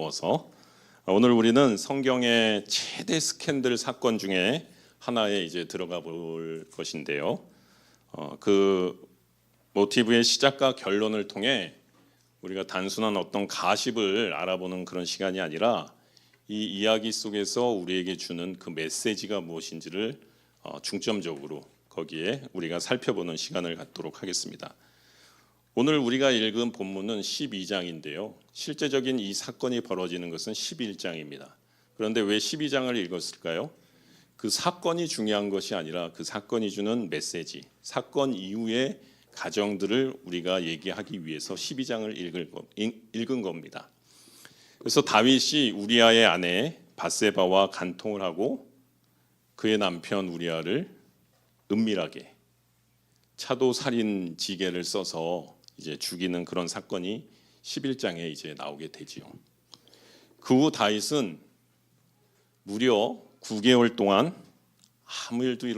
어서 오늘 우리는 성경의 최대 스캔들 사건 중에 하나에 이제 들어가 볼 것인데요. 그 모티브의 시작과 결론을 통해 우리가 단순한 어떤 가십을 알아보는 그런 시간이 아니라 이 이야기 속에서 우리에게 주는 그 메시지가 무엇인지를 중점적으로 거기에 우리가 살펴보는 시간을 갖도록 하겠습니다. 오늘 우리가 읽은 본문은 12장인데요. 실제적인 이 사건이 벌어지는 것은 11장입니다. 그런데 왜 12장을 읽었을까요? 그 사건이 중요한 것이 아니라 그 사건이 주는 메시지, 사건 이후의 가정들을 우리가 얘기하기 위해서 12장을 읽은 겁니다. 그래서 다윗이 우리아의 아내 밧세바와 간통을 하고 그의 남편 우리아를 은밀하게 차도 살인 지게를 써서 이제 죽이는 그런 사건이 11장에 이제 나오게 되지요. 그 후 다윗은 무려 9개월 동안 아무 일도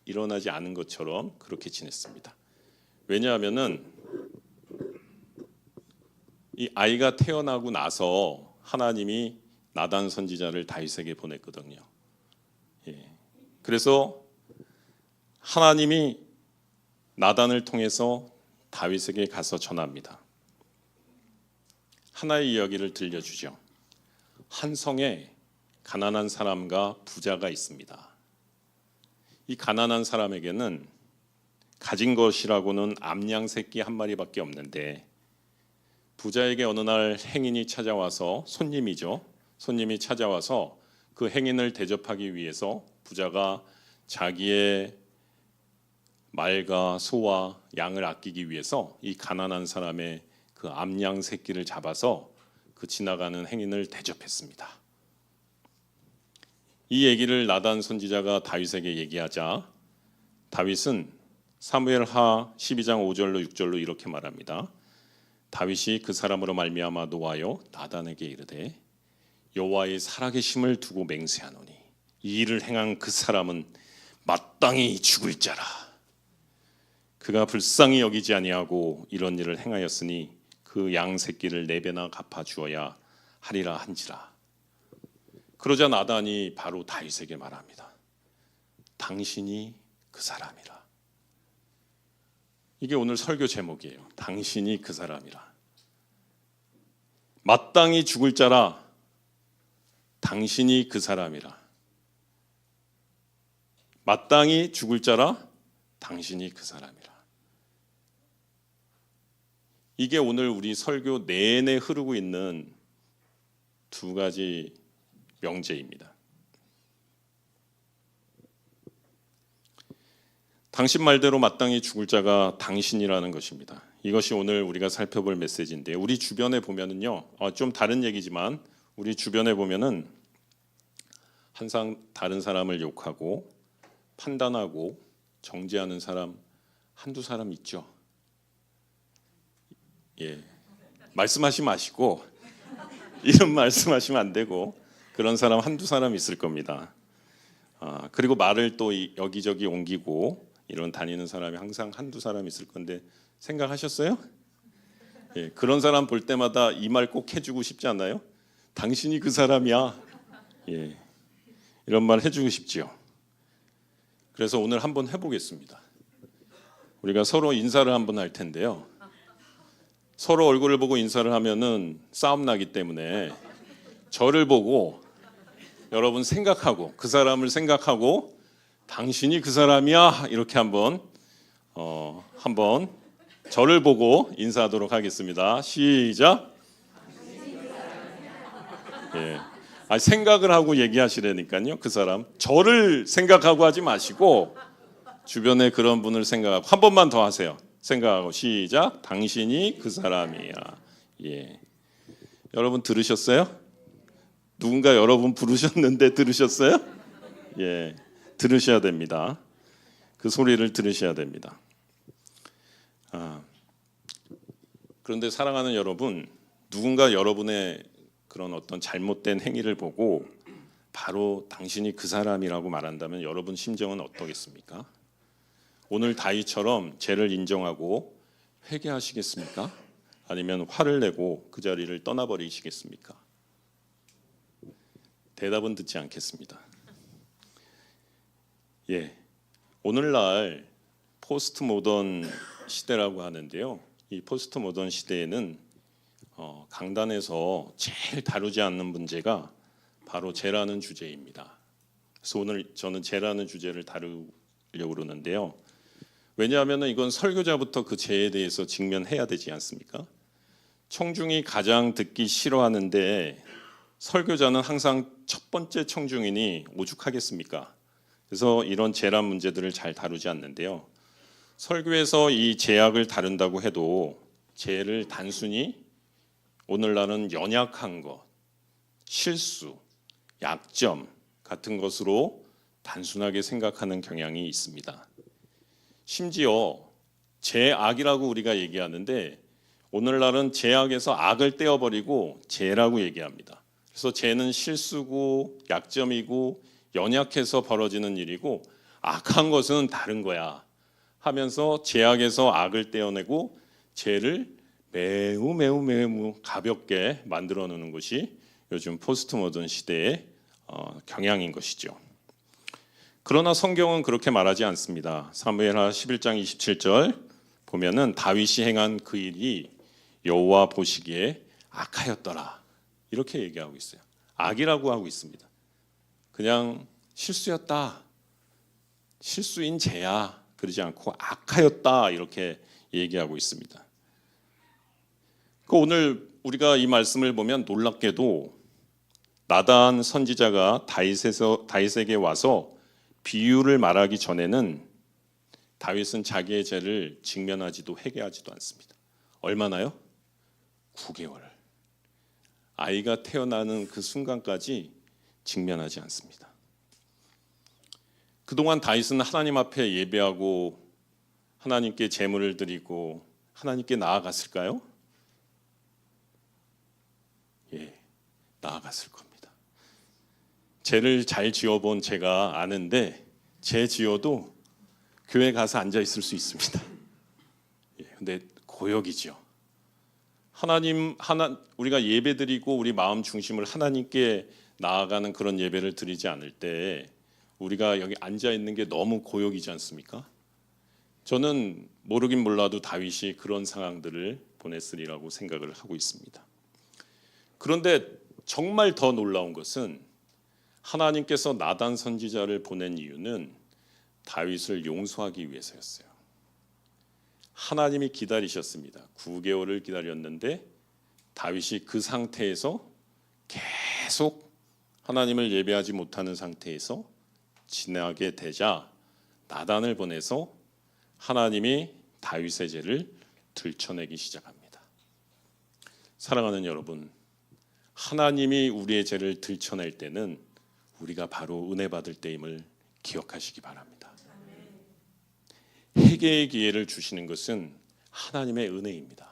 일어나지 않은 것처럼 그렇게 지냈습니다. 왜냐하면은 이 아이가 태어나고 나서 하나님이 나단 선지자를 다윗에게 보냈거든요. 그래서 하나님이 나단을 통해서 다윗에게 가서 전합니다. 하나의 이야기를 들려주죠. 한 성에 가난한 사람과 부자가 있습니다. 이 가난한 사람에게는 가진 것이라고는 암양 새끼 한 마리밖에 없는데 부자에게 어느 날 행인이 찾아와서 손님이 찾아와서 그 행인을 대접하기 위해서 부자가 자기의 말과 소와 양을 아끼기 위해서 이 가난한 사람의 그 암양 새끼를 잡아서 그 지나가는 행인을 대접했습니다. 이 얘기를 나단 선지자가 다윗에게 얘기하자 다윗은 사무엘하 12장 5절로 6절로 이렇게 말합니다. 다윗이 그 사람으로 말미암아 노하여 나단에게 이르되 여호와의 살아계심을 두고 맹세하노니 이 일을 행한 그 사람은 마땅히 죽을 자라. 그가 불쌍히 여기지 아니하고 이런 일을 행하였으니 그 양 새끼를 4배나 갚아 주어야 하리라 한지라. 그러자 나단이 바로 다윗에게 말합니다. 당신이 그 사람이라. 이게 오늘 설교 제목이에요. 당신이 그 사람이라. 마땅히 죽을 자라. 당신이 그 사람이라. 마땅히 죽을 자라. 당신이 그 사람이라. 이게 오늘 우리 설교 내내 흐르고 있는 두 가지 명제입니다. 당신 말대로 마땅히 죽을 자가 당신이라는 것입니다. 이것이 오늘 우리가 살펴볼 메시지인데요. 우리 주변에 보면은요, 좀 다른 얘기지만 우리 주변에 보면은 항상 다른 사람을 욕하고 판단하고 정죄하는 사람 한두 사람 있죠. 말씀하지 마시고 이런 말씀하시면 안 되고 그런 사람 한두 사람 있을 겁니다. 그리고 말을 또 여기저기 옮기고 이런 다니는 사람이 항상 한두 사람 있을 건데 생각하셨어요? 그런 사람 볼 때마다 이 말 꼭 해주고 싶지 않나요? 당신이 그 사람이야. 이런 말 해주고 싶지요. 그래서 오늘 한번 해보겠습니다. 우리가 서로 인사를 한번 할 텐데요. 서로 얼굴을 보고 인사를 하면은 싸움 나기 때문에 저를 보고 여러분 생각하고 그 사람을 생각하고 당신이 그 사람이야 이렇게 한번 저를 보고 인사하도록 하겠습니다. 시작. 생각을 하고 얘기하시라니까요. 그 사람 저를 생각하고 하지 마시고 주변에 그런 분을 생각하고 한 번만 더 하세요. 생각하고 시작. 당신이 그 사람이야. 여러분 들으셨어요? 누군가 여러분 부르셨는데 들으셨어요? 들으셔야 됩니다. 그 소리를 들으셔야 됩니다. 그런데 사랑하는 여러분, 누군가 여러분의 그런 어떤 잘못된 행위를 보고 바로 당신이 그 사람이라고 말한다면 여러분 심정은 어떠겠습니까? 오늘 다윗처럼 죄를 인정하고 회개하시겠습니까? 아니면 화를 내고 그 자리를 떠나버리시겠습니까? 대답은 듣지 않겠습니다. 예, 오늘날 포스트 모던 시대라고 하는데요. 이 포스트 모던 시대에는 강단에서 제일 다루지 않는 문제가 바로 죄라는 주제입니다. 그래서 오늘 저는 죄라는 주제를 다루려고 그러는데요. 왜냐하면 이건 설교자부터 그 죄에 대해서 직면해야 되지 않습니까? 청중이 가장 듣기 싫어하는데 설교자는 항상 첫 번째 청중이니 오죽하겠습니까? 그래서 이런 죄란 문제들을 잘 다루지 않는데요. 설교에서 이 죄악을 다룬다고 해도 죄를 단순히 오늘날은 연약한 것, 실수, 약점 같은 것으로 단순하게 생각하는 경향이 있습니다. 심지어 죄악이라고 우리가 얘기하는데 오늘날은 죄악에서 악을 떼어버리고 죄라고 얘기합니다. 그래서 죄는 실수고 약점이고 연약해서 벌어지는 일이고 악한 것은 다른 거야 하면서 죄악에서 악을 떼어내고 죄를 매우 가볍게 만들어 놓는 것이 요즘 포스트 모던 시대의 경향인 것이죠. 그러나 성경은 그렇게 말하지 않습니다. 사무엘하 11장 27절 보면은 다윗이 행한 그 일이 여호와 보시기에 악하였더라 이렇게 얘기하고 있어요. 악이라고 하고 있습니다. 그냥 실수였다, 실수인 죄야 그러지 않고 악하였다 이렇게 얘기하고 있습니다. 오늘 우리가 이 말씀을 보면 놀랍게도 나단 선지자가 다윗에게 와서 비유를 말하기 전에는 다윗은 자기의 죄를 직면하지도 회개하지도 않습니다. 얼마나요? 9개월. 아이가 태어나는 그 순간까지 직면하지 않습니다. 그동안 다윗은 하나님 앞에 예배하고 하나님께 제물을 드리고 하나님께 나아갔을까요? 예, 나아갔을 겁니다. 죄를 잘 지어본 제가 아는데 죄 지어도 교회 가서 앉아 있을 수 있습니다. 예, 근데 고역이죠. 우리가 예배드리고 우리 마음 중심을 하나님께 나아가는 그런 예배를 드리지 않을 때 우리가 여기 앉아 있는 게 너무 고역이지 않습니까? 저는 모르긴 몰라도 다윗이 그런 상황들을 보냈으리라고 생각을 하고 있습니다. 그런데 정말 더 놀라운 것은 하나님께서 나단 선지자를 보낸 이유는 다윗을 용서하기 위해서였어요. 하나님이 기다리셨습니다. 9개월을 기다렸는데 다윗이 그 상태에서 계속 하나님을 예배하지 못하는 상태에서 지나게 되자 나단을 보내서 하나님이 다윗의 죄를 들춰내기 시작합니다. 사랑하는 여러분, 하나님이 우리의 죄를 들춰낼 때는 우리가 바로 은혜 받을 때임을 기억하시기 바랍니다. 회개의 기회를 주시는 것은 하나님의 은혜입니다.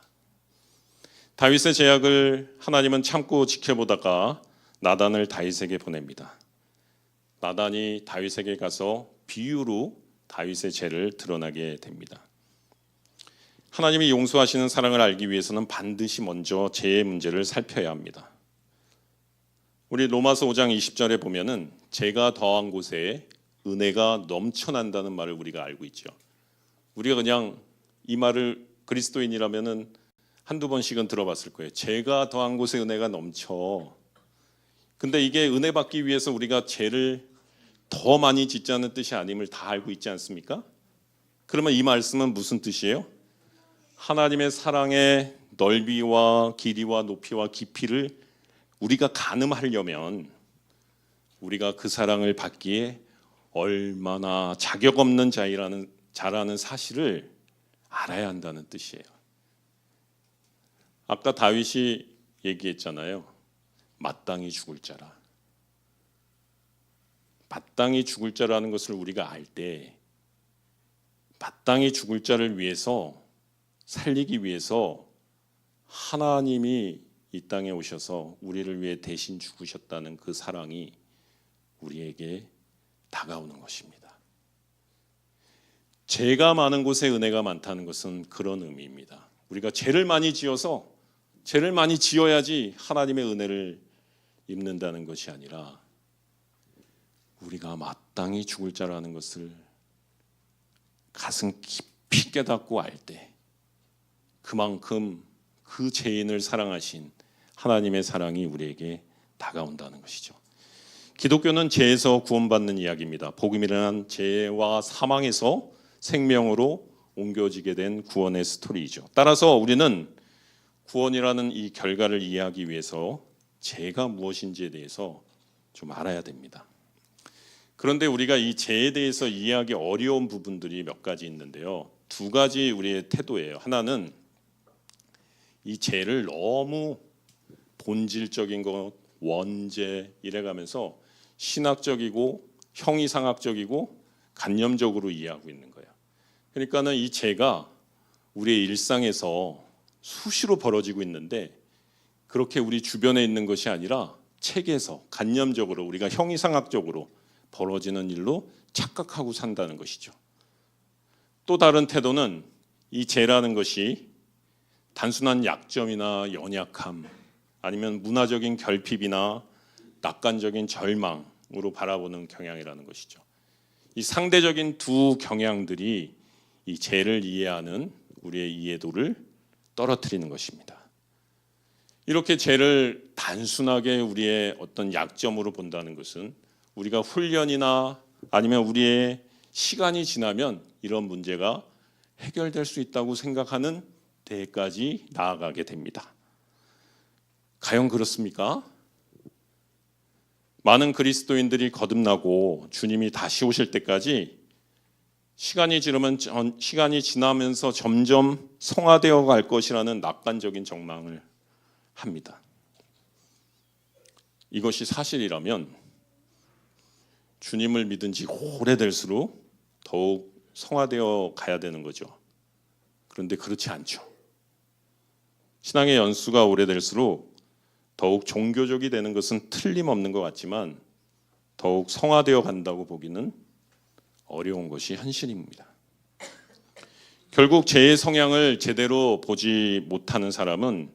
다윗의 죄악을 하나님은 참고 지켜보다가 나단을 다윗에게 보냅니다. 나단이 다윗에게 가서 비유로 다윗의 죄를 드러나게 됩니다. 하나님이 용서하시는 사랑을 알기 위해서는 반드시 먼저 죄의 문제를 살펴야 합니다. 우리 로마서 5장 20절에 보면은 죄가 더한 곳에 은혜가 넘쳐난다는 말을 우리가 알고 있죠. 우리가 그냥 이 말을 그리스도인이라면은 한두 번씩은 들어봤을 거예요. 죄가 더한 곳에 은혜가 넘쳐. 근데 이게 은혜 받기 위해서 우리가 죄를 더 많이 짓자는 뜻이 아님을 다 알고 있지 않습니까? 그러면 이 말씀은 무슨 뜻이에요? 하나님의 사랑의 넓이와 길이와 높이와 깊이를 우리가 가늠하려면 우리가 그 사랑을 받기에 얼마나 자격 없는 자라는 사실을 알아야 한다는 뜻이에요. 아까 다윗이 얘기했잖아요. 마땅히 죽을 자라. 마땅히 죽을 자라는 것을 우리가 알 때 마땅히 죽을 자를 위해서 살리기 위해서 하나님이 이 땅에 오셔서 우리를 위해 대신 죽으셨다는 그 사랑이 우리에게 다가오는 것입니다. 죄가 많은 곳에 은혜가 많다는 것은 그런 의미입니다. 우리가 죄를 많이 지어서 죄를 많이 지어야지 하나님의 은혜를 입는다는 것이 아니라 우리가 마땅히 죽을 자라는 것을 가슴 깊이 깨닫고 알 때 그만큼 그 죄인을 사랑하신 하나님의 사랑이 우리에게 다가온다는 것이죠. 기독교는 죄에서 구원받는 이야기입니다. 복음이란 죄와 사망에서 생명으로 옮겨지게 된 구원의 스토리이죠. 따라서 우리는 구원이라는 이 결과를 이해하기 위해서 죄가 무엇인지에 대해서 좀 알아야 됩니다. 그런데 우리가 이 죄에 대해서 이해하기 어려운 부분들이 몇 가지 있는데요. 두 가지 우리의 태도예요. 하나는 이 죄를 너무 본질적인 것, 원죄 이래가면서 신학적이고 형이상학적이고 관념적으로 이해하고 있는 거예요. 그러니까는 이 죄가 우리의 일상에서 수시로 벌어지고 있는데 그렇게 우리 주변에 있는 것이 아니라 책에서 관념적으로 우리가 형이상학적으로 벌어지는 일로 착각하고 산다는 것이죠. 또 다른 태도는 이 죄라는 것이 단순한 약점이나 연약함 아니면 문화적인 결핍이나 낙관적인 절망으로 바라보는 경향이라는 것이죠. 이 상대적인 두 경향들이 이 죄를 이해하는 우리의 이해도를 떨어뜨리는 것입니다. 이렇게 죄를 단순하게 우리의 어떤 약점으로 본다는 것은 우리가 훈련이나 아니면 우리의 시간이 지나면 이런 문제가 해결될 수 있다고 생각하는 데까지 나아가게 됩니다. 과연 그렇습니까? 많은 그리스도인들이 거듭나고 주님이 다시 오실 때까지 시간이 지나면서 점점 성화되어 갈 것이라는 낙관적인 전망을 합니다. 이것이 사실이라면 주님을 믿은 지 오래될수록 더욱 성화되어 가야 되는 거죠. 그런데 그렇지 않죠. 신앙의 연수가 오래될수록 더욱 종교적이 되는 것은 틀림없는 것 같지만 더욱 성화되어 간다고 보기는 어려운 것이 현실입니다. 결국 죄의 성향을 제대로 보지 못하는 사람은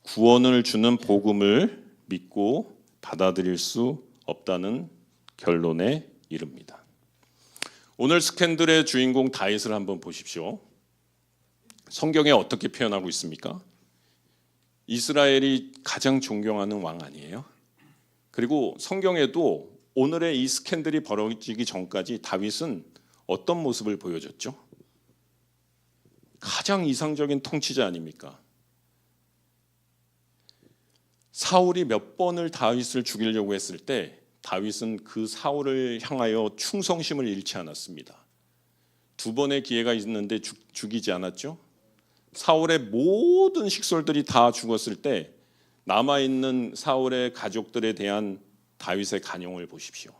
구원을 주는 복음을 믿고 받아들일 수 없다는 결론에 이릅니다. 오늘 스캔들의 주인공 다윗을 한번 보십시오. 성경에 어떻게 표현하고 있습니까? 이스라엘이 가장 존경하는 왕 아니에요? 그리고 성경에도 오늘의 이 스캔들이 벌어지기 전까지 다윗은 어떤 모습을 보여줬죠? 가장 이상적인 통치자 아닙니까? 사울이 몇 번을 다윗을 죽이려고 했을 때 다윗은 그 사울을 향하여 충성심을 잃지 않았습니다. 두 번의 기회가 있는데 죽이지 않았죠? 사울의 모든 식솔들이 다 죽었을 때 남아있는 사울의 가족들에 대한 다윗의 간용을 보십시오.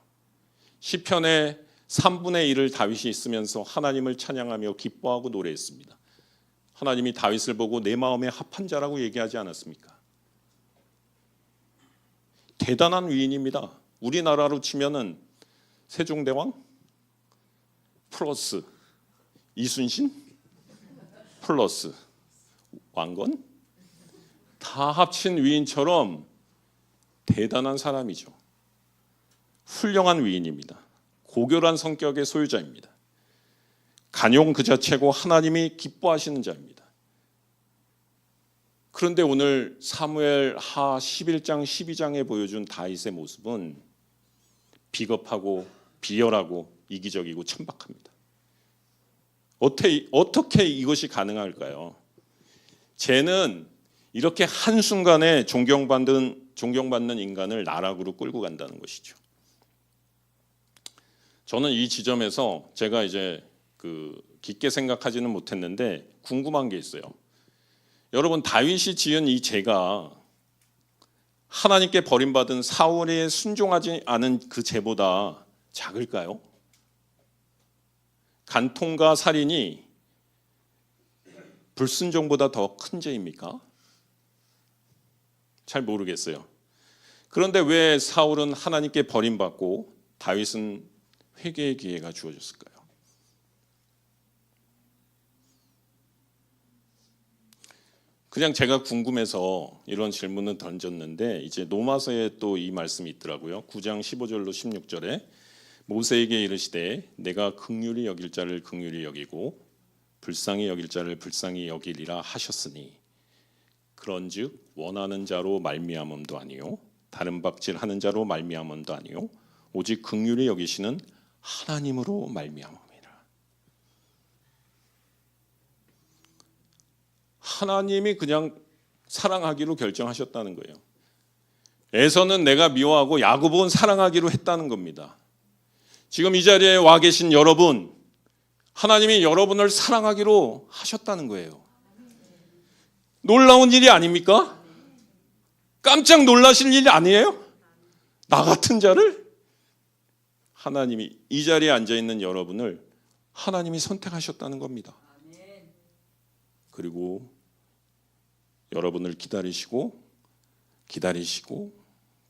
시편의 3분의 1을 다윗이 있으면서 하나님을 찬양하며 기뻐하고 노래했습니다. 하나님이 다윗을 보고 내 마음에 합한 자라고 얘기하지 않았습니까? 대단한 위인입니다. 우리나라로 치면은 세종대왕 플러스 이순신 플러스 왕건 다 합친 위인처럼 대단한 사람이죠. 훌륭한 위인입니다. 고결한 성격의 소유자입니다. 간용 그 자체고 하나님이 기뻐하시는 자입니다. 그런데 오늘 사무엘하 11장 12장에 보여준 다윗의 모습은 비겁하고 비열하고 이기적이고 천박합니다. 어떻게 이것이 가능할까요? 죄는 이렇게 한순간에 존경받는 인간을 나락으로 끌고 간다는 것이죠. 저는 이 지점에서 제가 이제 깊게 생각하지는 못했는데 궁금한 게 있어요. 여러분, 다윗이 지은 이 죄가 하나님께 버림받은 사울에 순종하지 않은 그 죄보다 작을까요? 간통과 살인이 불순종보다 더 큰 죄입니까? 잘 모르겠어요. 그런데 왜 사울은 하나님께 버림받고 다윗은 회개의 기회가 주어졌을까요? 그냥 제가 궁금해서 이런 질문을 던졌는데 이제 로마서에 또 이 말씀이 있더라고요. 9장 15절로 16절에 모세에게 이르시되 내가 긍휼히 여길 자를 긍휼히 여기고 불쌍히 여길 자를 불쌍히 여기리라 하셨으니 그런즉 원하는 자로 말미암음도 아니요 다른 박질하는 자로 말미암음도 아니요 오직 긍휼히 여기시는 하나님으로 말미암음이라. 하나님이 그냥 사랑하기로 결정하셨다는 거예요. 에서는 내가 미워하고 야곱은 사랑하기로 했다는 겁니다. 지금 이 자리에 와 계신 여러분, 하나님이 여러분을 사랑하기로 하셨다는 거예요. 놀라운 일이 아닙니까? 깜짝 놀라실 일이 아니에요? 나 같은 자를 하나님이 이 자리에 앉아있는 여러분을 하나님이 선택하셨다는 겁니다. 그리고 여러분을 기다리시고 기다리시고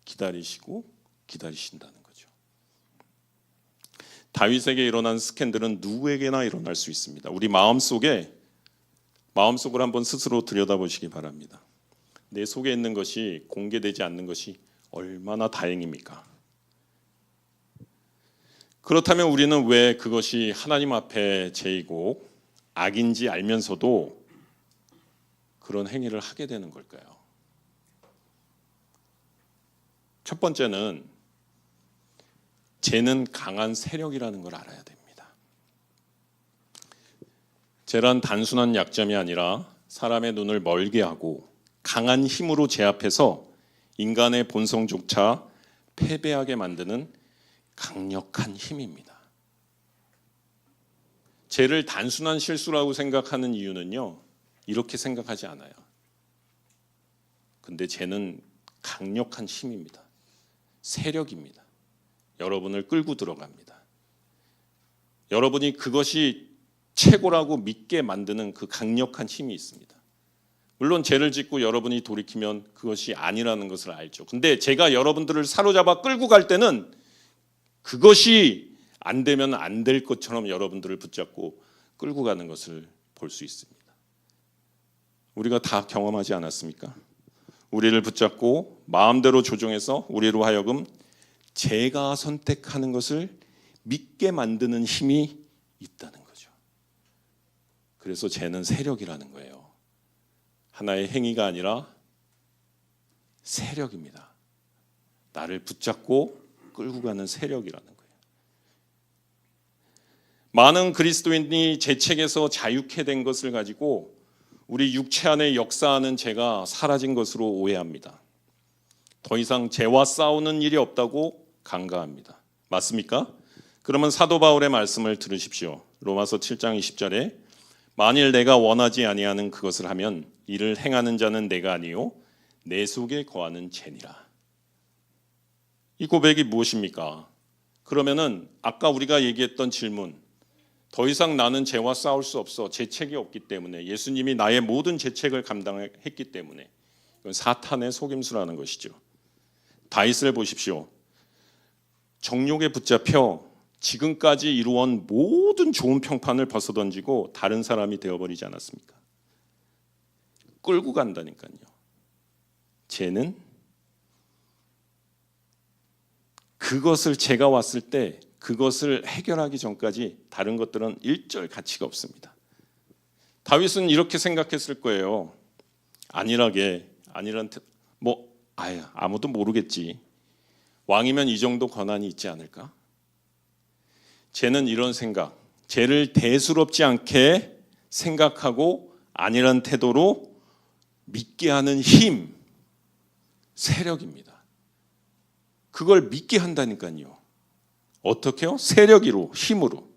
기다리시고 기다리신다는 거죠. 다윗에게 일어난 스캔들은 누구에게나 일어날 수 있습니다. 우리 마음속을 한번 스스로 들여다보시기 바랍니다. 내 속에 있는 것이 공개되지 않는 것이 얼마나 다행입니까? 그렇다면 우리는 왜 그것이 하나님 앞에 죄이고 악인지 알면서도 그런 행위를 하게 되는 걸까요? 첫 번째는 죄는 강한 세력이라는 걸 알아야 됩니다. 죄란 단순한 약점이 아니라 사람의 눈을 멀게 하고 강한 힘으로 제압해서 인간의 본성조차 패배하게 만드는 강력한 힘입니다. 죄를 단순한 실수라고 생각하는 이유는요, 이렇게 생각하지 않아요. 근데 죄는 강력한 힘입니다. 세력입니다. 여러분을 끌고 들어갑니다. 여러분이 그것이 최고라고 믿게 만드는 그 강력한 힘이 있습니다. 물론 죄를 짓고 여러분이 돌이키면 그것이 아니라는 것을 알죠. 근데 제가 여러분들을 사로잡아 끌고 갈 때는 그것이 안 되면 안 될 것처럼 여러분들을 붙잡고 끌고 가는 것을 볼 수 있습니다. 우리가 다 경험하지 않았습니까? 우리를 붙잡고 마음대로 조종해서 우리로 하여금 제가 선택하는 것을 믿게 만드는 힘이 있다는 거죠. 그래서 죄는 세력이라는 거예요. 하나의 행위가 아니라 세력입니다. 나를 붙잡고 끌고 가는 세력이라는 거예요. 많은 그리스도인이 죄책에서 자유케 된 것을 가지고 우리 육체 안에 역사하는 죄가 사라진 것으로 오해합니다. 더 이상 죄와 싸우는 일이 없다고 간과합니다. 맞습니까? 그러면 사도 바울의 말씀을 들으십시오. 로마서 7장 20절에 만일 내가 원하지 아니하는 그것을 하면 이를 행하는 자는 내가 아니요 내 속에 거하는 죄니라. 이 고백이 무엇입니까? 그러면은 아까 우리가 얘기했던 질문, 더 이상 나는 죄와 싸울 수 없어. 죄책이 없기 때문에, 예수님이 나의 모든 죄책을 감당했기 때문에, 이건 사탄의 속임수라는 것이죠. 다윗을 보십시오. 정욕에 붙잡혀 지금까지 이루어온 모든 좋은 평판을 벗어던지고 다른 사람이 되어버리지 않았습니까? 끌고 간다니까요. 죄는 그것을 제가 왔을 때 그것을 해결하기 전까지 다른 것들은 일절 가치가 없습니다. 다윗은 이렇게 생각했을 거예요. 안일하게 아무도 모르겠지. 왕이면 이 정도 권한이 있지 않을까? 죄는 이런 생각, 죄를 대수롭지 않게 생각하고 안일한 태도로 믿게 하는 힘, 세력입니다. 그걸 믿게 한다니까요. 어떻게요? 세력으로, 힘으로.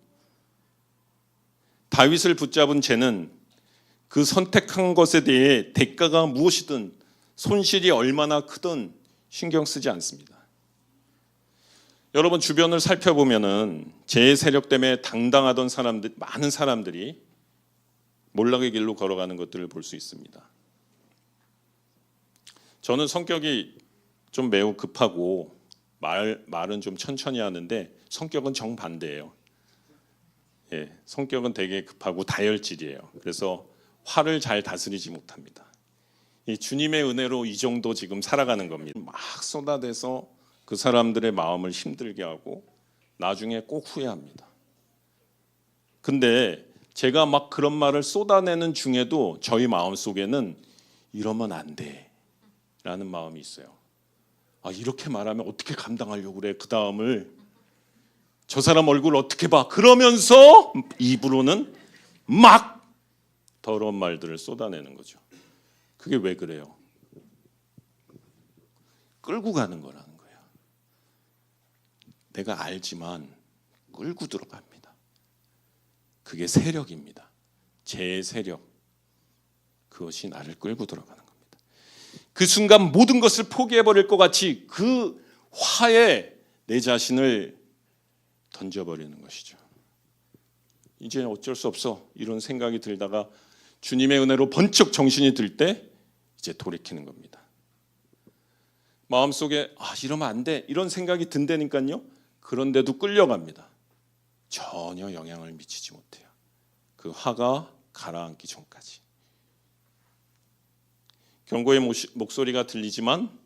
다윗을 붙잡은 죄는 그 선택한 것에 대해 대가가 무엇이든 손실이 얼마나 크든 신경 쓰지 않습니다. 여러분 주변을 살펴보면은 죄의 세력 때문에 당당하던 사람들, 많은 사람들이 몰락의 길로 걸어가는 것들을 볼 수 있습니다. 저는 성격이 좀 매우 급하고 말은 좀 천천히 하는데 성격은 정반대예요. 성격은 되게 급하고 다혈질이에요. 그래서 화를 잘 다스리지 못합니다. 이 주님의 은혜로 이 정도 지금 살아가는 겁니다. 막 쏟아내서 그 사람들의 마음을 힘들게 하고 나중에 꼭 후회합니다. 근데 제가 막 그런 말을 쏟아내는 중에도 저희 마음속에는 이러면 안 돼 라는 마음이 있어요. 아, 이렇게 말하면 어떻게 감당하려고 그래, 그 다음을. 저 사람 얼굴 어떻게 봐. 그러면서 입으로는 막 더러운 말들을 쏟아내는 거죠. 그게 왜 그래요? 끌고 가는 거라는 거예요. 내가 알지만 끌고 들어갑니다. 그게 세력입니다. 제 세력. 그것이 나를 끌고 들어가는 겁니다. 그 순간 모든 것을 포기해버릴 것 같이 그 화에 내 자신을 던져버리는 것이죠. 이제 어쩔 수 없어 이런 생각이 들다가 주님의 은혜로 번쩍 정신이 들 때 이제 돌이키는 겁니다. 마음속에 이러면 안 돼 이런 생각이 든다니까요. 그런데도 끌려갑니다. 전혀 영향을 미치지 못해요. 그 화가 가라앉기 전까지. 경고의 목소리가 들리지만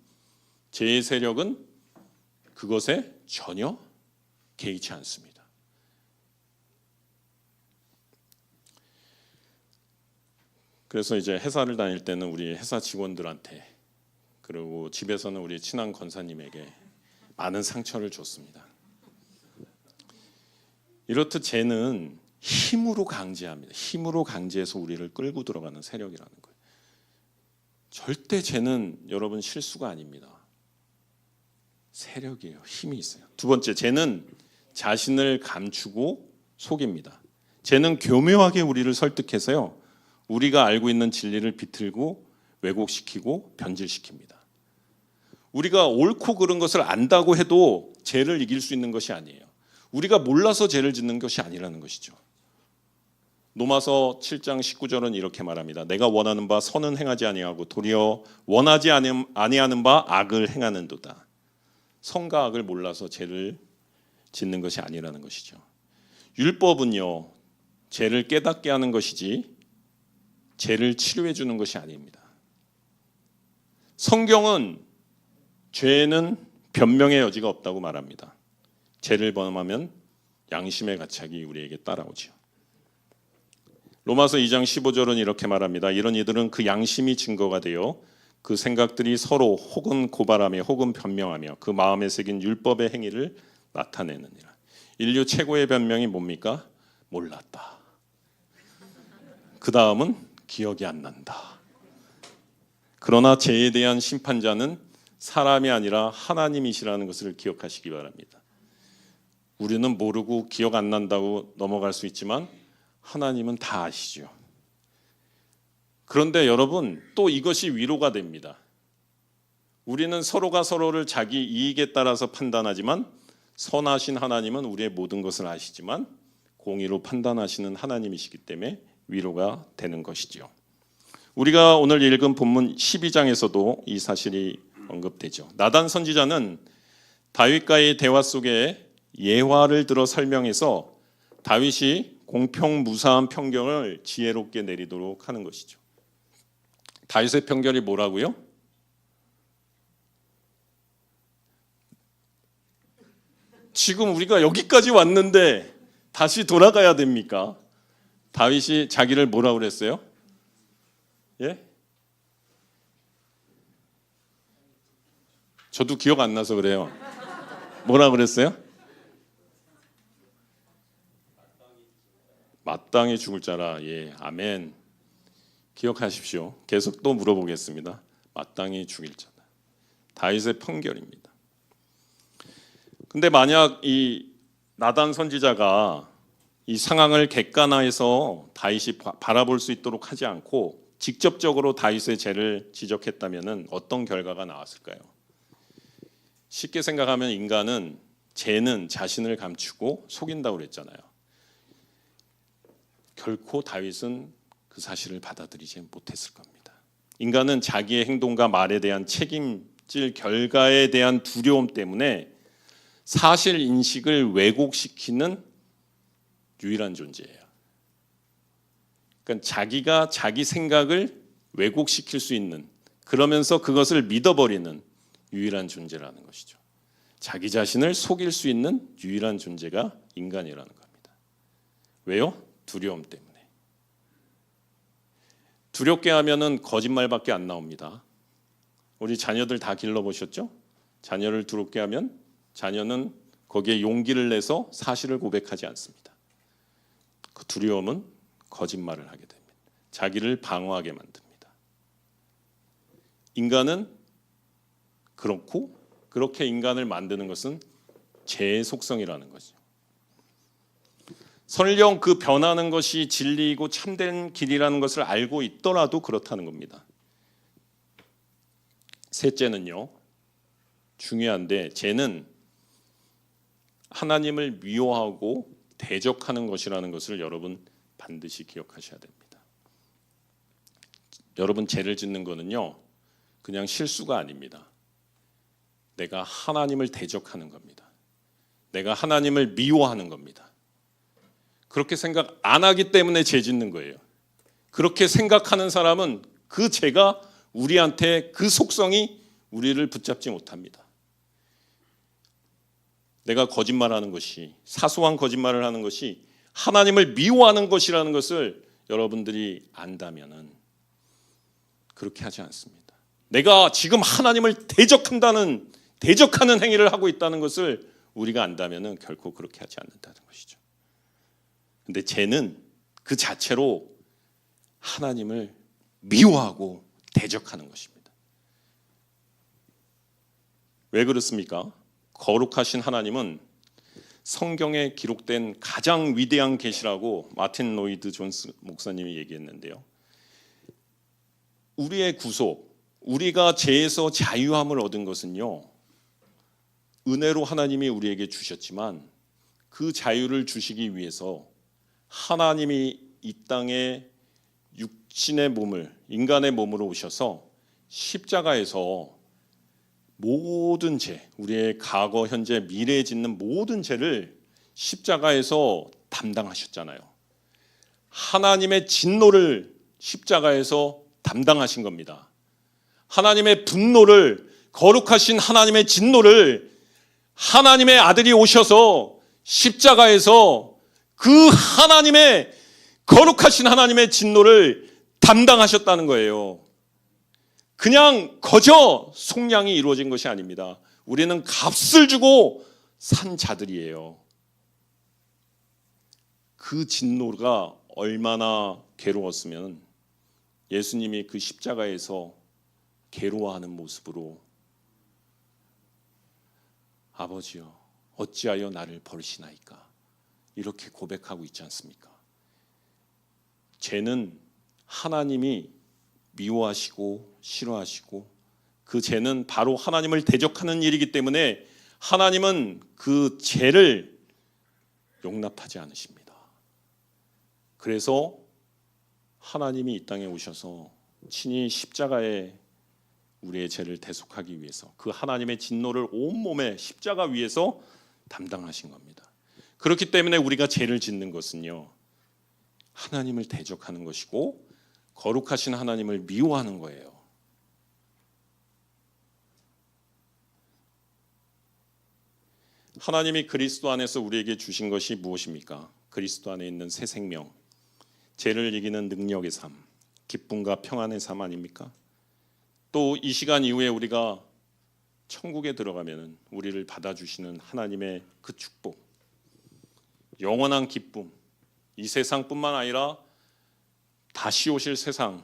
제 세력은 그것에 전혀 개의치 않습니다. 그래서 이제 회사를 다닐 때는 우리 회사 직원들한테 그리고 집에서는 우리 친한 권사님에게 많은 상처를 줬습니다. 이렇듯 쟤는 힘으로 강제합니다. 힘으로 강제해서 우리를 끌고 들어가는 세력이라는 거예요. 절대 쟤는 여러분 실수가 아닙니다. 세력이에요. 힘이 있어요. 두 번째, 쟤는 자신을 감추고 속입니다. 쟤는 교묘하게 우리를 설득해서요. 우리가 알고 있는 진리를 비틀고 왜곡시키고 변질시킵니다. 우리가 옳고 그른 것을 안다고 해도 죄를 이길 수 있는 것이 아니에요. 우리가 몰라서 죄를 짓는 것이 아니라는 것이죠. 로마서 7장 19절은 이렇게 말합니다. 내가 원하는 바 선은 행하지 아니하고 도리어 원하지 아니하는 바 악을 행하는도다. 선과 악을 몰라서 죄를 짓는 것이 아니라는 것이죠. 율법은요, 죄를 깨닫게 하는 것이지 죄를 치료해 주는 것이 아닙니다. 성경은 죄는 변명의 여지가 없다고 말합니다. 죄를 범하면 양심의 가책이 우리에게 따라오죠. 로마서 2장 15절은 이렇게 말합니다. 이런 이들은 그 양심이 증거가 되어 그 생각들이 서로 혹은 고발하며 혹은 변명하며 그 마음에 새긴 율법의 행위를 나타내느니라. 인류 최고의 변명이 뭡니까? 몰랐다. 그 다음은 기억이 안 난다. 그러나 죄에 대한 심판자는 사람이 아니라 하나님이시라는 것을 기억하시기 바랍니다. 우리는 모르고 기억 안 난다고 넘어갈 수 있지만 하나님은 다 아시죠. 그런데 여러분, 또 이것이 위로가 됩니다. 우리는 서로가 서로를 자기 이익에 따라서 판단하지만 선하신 하나님은 우리의 모든 것을 아시지만 공의로 판단하시는 하나님이시기 때문에 위로가 되는 것이죠. 우리가 오늘 읽은 본문 12장에서도 이 사실이 언급되죠. 나단 선지자는 다윗과의 대화 속에 예화를 들어 설명해서 다윗이 공평무사한 평경을 지혜롭게 내리도록 하는 것이죠. 다윗의 평결이 뭐라고요? 지금 우리가 여기까지 왔는데 다시 돌아가야 됩니까? 다윗이 자기를 뭐라고 그랬어요? 예? 저도 기억 안 나서 그래요. 뭐라고 그랬어요? 마땅히 죽을 자라. 예, 아멘. 기억하십시오. 계속 또 물어보겠습니다. 마땅히 죽일 자다. 다윗의 판결입니다. 근데 만약 이 나단 선지자가 이 상황을 객관화해서 다윗이 바라볼 수 있도록 하지 않고 직접적으로 다윗의 죄를 지적했다면 어떤 결과가 나왔을까요? 쉽게 생각하면 인간은 죄는 자신을 감추고 속인다고 그랬잖아요. 결코 다윗은 그 사실을 받아들이지 못했을 겁니다. 인간은 자기의 행동과 말에 대한 책임질 결과에 대한 두려움 때문에 사실 인식을 왜곡시키는 유일한 존재예요. 그러니까 자기가 자기 생각을 왜곡시킬 수 있는 그러면서 그것을 믿어버리는 유일한 존재라는 것이죠. 자기 자신을 속일 수 있는 유일한 존재가 인간이라는 겁니다. 왜요? 두려움 때문에. 두렵게 하면은 거짓말밖에 안 나옵니다. 우리 자녀들 다 길러보셨죠? 자녀를 두렵게 하면 자녀는 거기에 용기를 내서 사실을 고백하지 않습니다. 그 두려움은 거짓말을 하게 됩니다. 자기를 방어하게 만듭니다. 인간은 그렇고 그렇게 인간을 만드는 것은 죄의 속성이라는 거죠. 설령 그 변하는 것이 진리이고 참된 길이라는 것을 알고 있더라도 그렇다는 겁니다. 셋째는요, 중요한데 죄는 하나님을 미워하고 대적하는 것이라는 것을 여러분 반드시 기억하셔야 됩니다. 여러분 죄를 짓는 거는요, 그냥 실수가 아닙니다. 내가 하나님을 대적하는 겁니다. 내가 하나님을 미워하는 겁니다. 그렇게 생각 안 하기 때문에 죄 짓는 거예요. 그렇게 생각하는 사람은 그 죄가 우리한테 그 속성이 우리를 붙잡지 못합니다. 내가 거짓말하는 것이, 사소한 거짓말을 하는 것이 하나님을 미워하는 것이라는 것을 여러분들이 안다면은 그렇게 하지 않습니다. 내가 지금 하나님을 대적하는 행위를 하고 있다는 것을 우리가 안다면은 결코 그렇게 하지 않는다는 것이죠. 근데 죄는 그 자체로 하나님을 미워하고 대적하는 것입니다. 왜 그렇습니까? 거룩하신 하나님은 성경에 기록된 가장 위대한 계시라고 마틴 로이드 존스 목사님이 얘기했는데요. 우리의 구속, 우리가 죄에서 자유함을 얻은 것은요, 은혜로 하나님이 우리에게 주셨지만 그 자유를 주시기 위해서 하나님이 이 땅에 육신의 몸을, 인간의 몸으로 오셔서 십자가에서 모든 죄, 우리의 과거, 현재, 미래에 짓는 모든 죄를 십자가에서 담당하셨잖아요. 하나님의 진노를 십자가에서 담당하신 겁니다. 하나님의 분노를, 거룩하신 하나님의 진노를 하나님의 아들이 오셔서 십자가에서 그 하나님의 거룩하신 하나님의 진노를 담당하셨다는 거예요. 그냥 거저 속량이 이루어진 것이 아닙니다. 우리는 값을 주고 산 자들이에요. 그 진노가 얼마나 괴로웠으면 예수님이 그 십자가에서 괴로워하는 모습으로 아버지여 어찌하여 나를 버리시나이까 이렇게 고백하고 있지 않습니까? 죄는 하나님이 미워하시고 싫어하시고 그 죄는 바로 하나님을 대적하는 일이기 때문에 하나님은 그 죄를 용납하지 않으십니다. 그래서 하나님이 이 땅에 오셔서 친히 십자가에 우리의 죄를 대속하기 위해서 그 하나님의 진노를 온몸에 십자가 위에서 담당하신 겁니다. 그렇기 때문에 우리가 죄를 짓는 것은요, 하나님을 대적하는 것이고 거룩하신 하나님을 미워하는 거예요. 하나님이 그리스도 안에서 우리에게 주신 것이 무엇입니까? 그리스도 안에 있는 새 생명, 죄를 이기는 능력의 삶, 기쁨과 평안의 삶 아닙니까? 또 이 시간 이후에 우리가 천국에 들어가면 우리를 받아주시는 하나님의 그 축복, 영원한 기쁨, 이 세상뿐만 아니라 다시 오실 세상,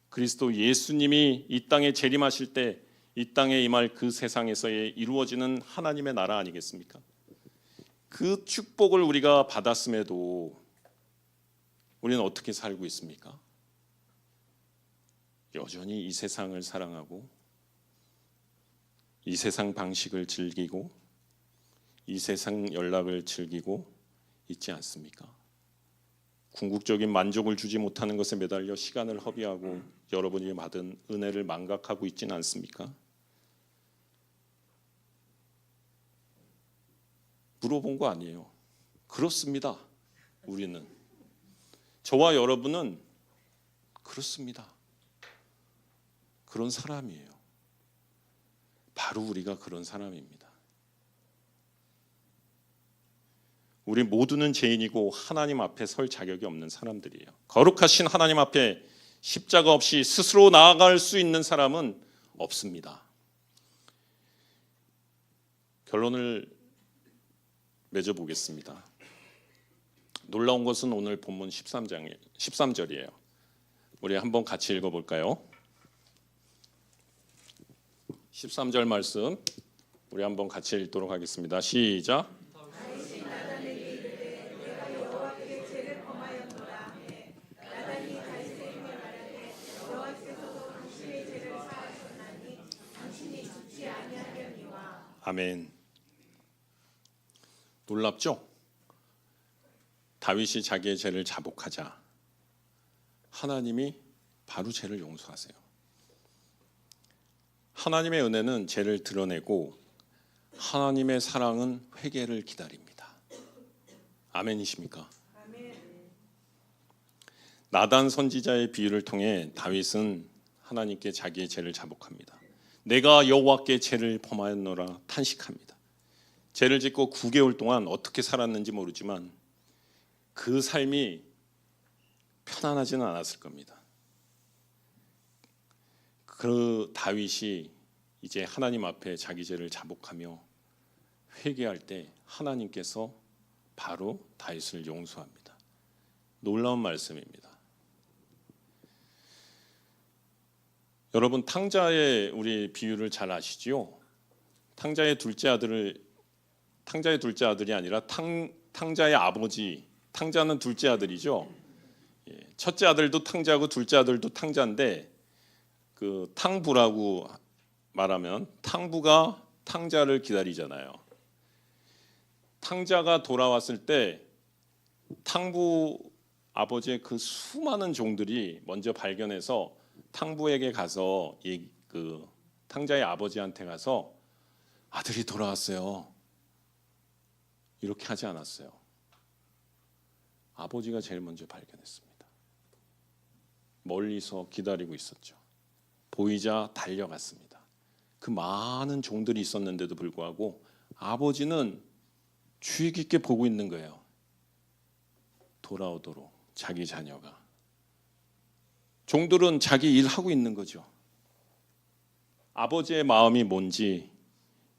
그리스도 예수님이 이 땅에 재림하실 때 이 땅에 임할 그 세상에서의 이루어지는 하나님의 나라 아니겠습니까? 그 축복을 우리가 받았음에도 우리는 어떻게 살고 있습니까? 여전히 이 세상을 사랑하고 이 세상 방식을 즐기고 이 세상 연락을 즐기고 있지 않습니까? 궁극적인 만족을 주지 못하는 것에 매달려 시간을 허비하고 여러분이 받은 은혜를 망각하고 있지는 않습니까? 물어본 거 아니에요. 그렇습니다. 우리는, 저와 여러분은 그렇습니다. 그런 사람이에요. 바로 우리가 그런 사람입니다. 우리 모두는 죄인이고 하나님 앞에 설 자격이 없는 사람들이에요. 거룩하신 하나님 앞에 십자가 없이 스스로 나아갈 수 있는 사람은 없습니다. 결론을 맺어보겠습니다. 놀라운 것은 오늘 본문 13절이에요. 우리 한번 같이 읽어볼까요? 13절 말씀 우리 한번 같이 읽도록 하겠습니다. 시작. 아멘. 놀랍죠? 다윗이 자기의 죄를 자복하자 하나님이 바로 죄를 용서하세요. 하나님의 은혜는 죄를 드러내고 하나님의 사랑은 회개를 기다립니다. 아멘이십니까? 아멘. 나단 선지자의 비유를 통해 다윗은 하나님께 자기의 죄를 자복합니다. 내가 여호와께 죄를 범하였노라 탄식합니다. 죄를 짓고 9개월 동안 어떻게 살았는지 모르지만 그 삶이 편안하지는 않았을 겁니다. 그 다윗이 이제 하나님 앞에 자기 죄를 자복하며 회개할 때 하나님께서 바로 다윗을 용서합니다. 놀라운 말씀입니다. 여러분 탕자의 우리 비유를 잘 아시지요? 탕자의 둘째 아들이 아니라 탕자의 아버지. 탕자는 둘째 아들이죠. 첫째 아들도 탕자고 둘째 아들도 탕자인데 그 탕부라고 말하면 탕부가 탕자를 기다리잖아요. 탕자가 돌아왔을 때 탕부 아버지의 그 수많은 종들이 먼저 발견해서 탕부에게 가서 그 탕자의 아버지한테 가서 아들이 돌아왔어요. 이렇게 하지 않았어요. 아버지가 제일 먼저 발견했습니다. 멀리서 기다리고 있었죠. 보이자 달려갔습니다. 그 많은 종들이 있었는데도 불구하고 아버지는 주의 깊게 보고 있는 거예요. 돌아오도록 자기 자녀가. 종들은 자기 일하고 있는 거죠. 아버지의 마음이 뭔지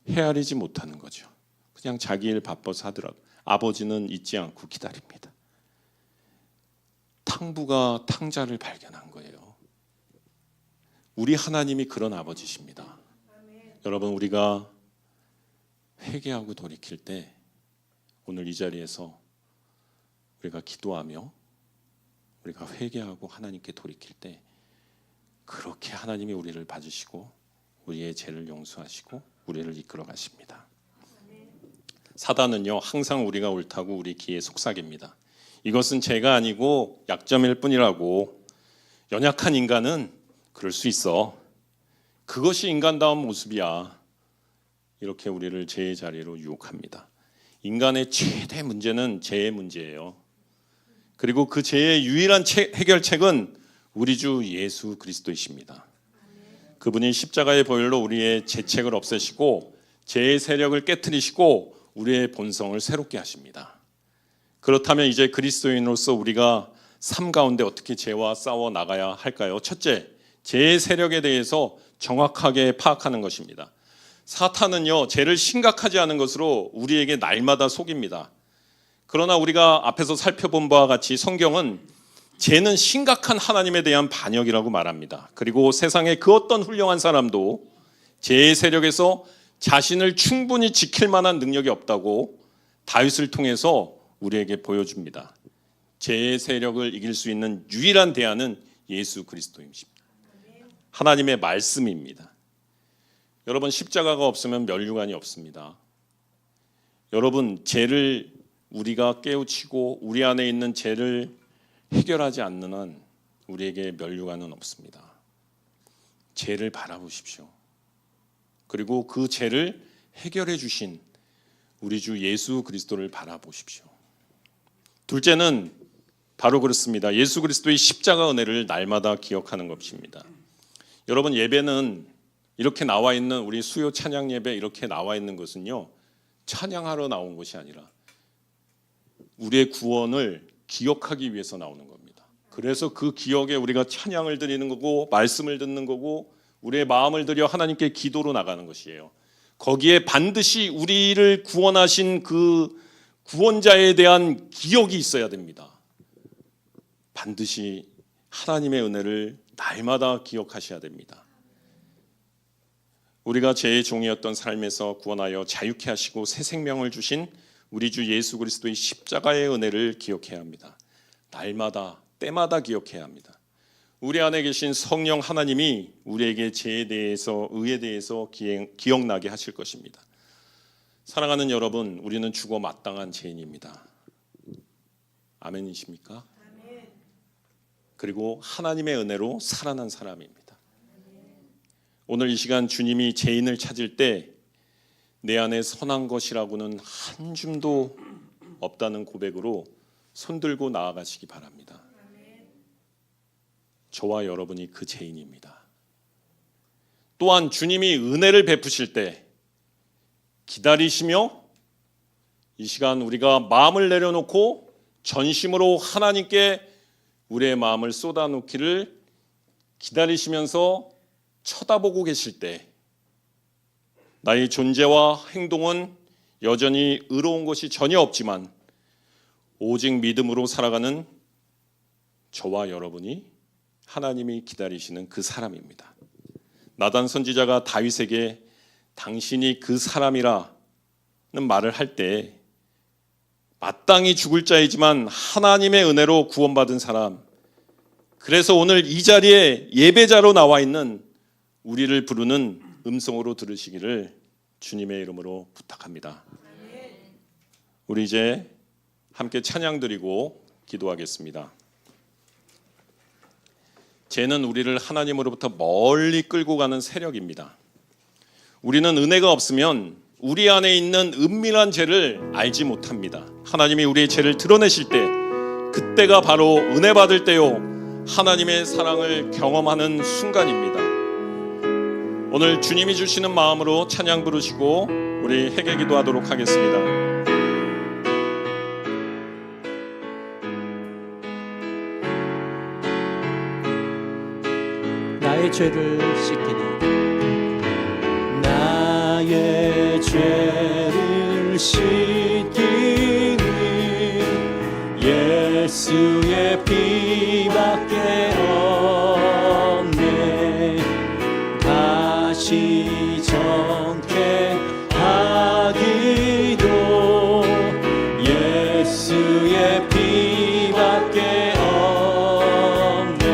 헤아리지 못하는 거죠. 그냥 자기 일 바빠서 하더라도 아버지는 잊지 않고 기다립니다. 탕부가 탕자를 발견한 거예요. 우리 하나님이 그런 아버지십니다. 아멘. 여러분 우리가 회개하고 돌이킬 때 오늘 이 자리에서 우리가 기도하며 우리가 회개하고 하나님께 돌이킬 때 그렇게 하나님이 우리를 봐주시고 우리의 죄를 용서하시고 우리를 이끌어 가십니다. 사단은요 항상 우리가 옳다고 우리 귀에 속삭입니다. 이것은 죄가 아니고 약점일 뿐이라고. 연약한 인간은 그럴 수 있어. 그것이 인간다운 모습이야. 이렇게 우리를 죄의 자리로 유혹합니다. 인간의 최대 문제는 죄의 문제예요. 그리고 그 죄의 유일한 해결책은 우리 주 예수 그리스도이십니다. 그분이 십자가의 보혈로 우리의 죄책을 없애시고 죄의 세력을 깨트리시고 우리의 본성을 새롭게 하십니다. 그렇다면 이제 그리스도인으로서 우리가 삶 가운데 어떻게 죄와 싸워 나가야 할까요? 첫째, 죄의 세력에 대해서 정확하게 파악하는 것입니다. 사탄은요, 죄를 심각하지 않은 것으로 우리에게 날마다 속입니다. 그러나 우리가 앞에서 살펴본 바와 같이 성경은 죄는 심각한 하나님에 대한 반역이라고 말합니다. 그리고 세상의 그 어떤 훌륭한 사람도 죄의 세력에서 자신을 충분히 지킬 만한 능력이 없다고 다윗을 통해서 우리에게 보여줍니다. 죄의 세력을 이길 수 있는 유일한 대안은 예수 그리스도입니다. 하나님의 말씀입니다. 여러분 십자가가 없으면 면류관이 없습니다. 여러분 죄를 우리가 깨우치고 우리 안에 있는 죄를 해결하지 않는 한 우리에게 면류관은 없습니다. 죄를 바라보십시오. 그리고 그 죄를 해결해 주신 우리 주 예수 그리스도를 바라보십시오. 둘째는 바로 그렇습니다. 예수 그리스도의 십자가 은혜를 날마다 기억하는 것입니다. 여러분, 예배는 이렇게 나와 있는, 우리 수요 찬양 예배 이렇게 나와 있는 것은요, 찬양하러 나온 것이 아니라 우리의 구원을 기억하기 위해서 나오는 겁니다. 그래서 그 기억에 우리가 찬양을 드리는 거고, 말씀을 듣는 거고, 우리의 마음을 들여 하나님께 기도로 나가는 것이에요. 거기에 반드시 우리를 구원하신 그 구원자에 대한 기억이 있어야 됩니다. 반드시 하나님의 은혜를 날마다 기억하셔야 됩니다. 우리가 죄의 종이었던 삶에서 구원하여 자유케 하시고 새 생명을 주신 우리 주 예수 그리스도의 십자가의 은혜를 기억해야 합니다. 날마다 때마다 기억해야 합니다. 우리 안에 계신 성령 하나님이 우리에게 죄에 대해서, 의에 대해서 기억나게 하실 것입니다. 사랑하는 여러분, 우리는 죽어 마땅한 죄인입니다. 아멘이십니까? 그리고 하나님의 은혜로 살아난 사람입니다. 오늘 이 시간 주님이 죄인을 찾을 때 내 안에 선한 것이라고는 한 줌도 없다는 고백으로 손들고 나아가시기 바랍니다. 저와 여러분이 그 죄인입니다. 또한 주님이 은혜를 베푸실 때 기다리시며, 이 시간 우리가 마음을 내려놓고 전심으로 하나님께 우리의 마음을 쏟아놓기를 기다리시면서 쳐다보고 계실 때, 나의 존재와 행동은 여전히 의로운 것이 전혀 없지만 오직 믿음으로 살아가는 저와 여러분이 하나님이 기다리시는 그 사람입니다. 나단 선지자가 다윗에게 당신이 그 사람이라는 말을 할 때 마땅히 죽을 자이지만 하나님의 은혜로 구원받은 사람, 그래서 오늘 이 자리에 예배자로 나와 있는 우리를 부르는 음성으로 들으시기를 주님의 이름으로 부탁합니다. 우리 이제 함께 찬양 드리고 기도하겠습니다. 죄는 우리를 하나님으로부터 멀리 끌고 가는 세력입니다. 우리는 은혜가 없으면 우리 안에 있는 은밀한 죄를 알지 못합니다. 하나님이 우리의 죄를 드러내실 때, 그때가 바로 은혜 받을 때요, 하나님의 사랑을 경험하는 순간입니다. 오늘 주님이 주시는 마음으로 찬양 부르시고 우리 회개 기도하도록 하겠습니다. 나의 죄를 씻기는, 나의 죄를 씻기는 예수의 피밖에 없네. 다시 정케 하기도 예수의 피밖에 없네.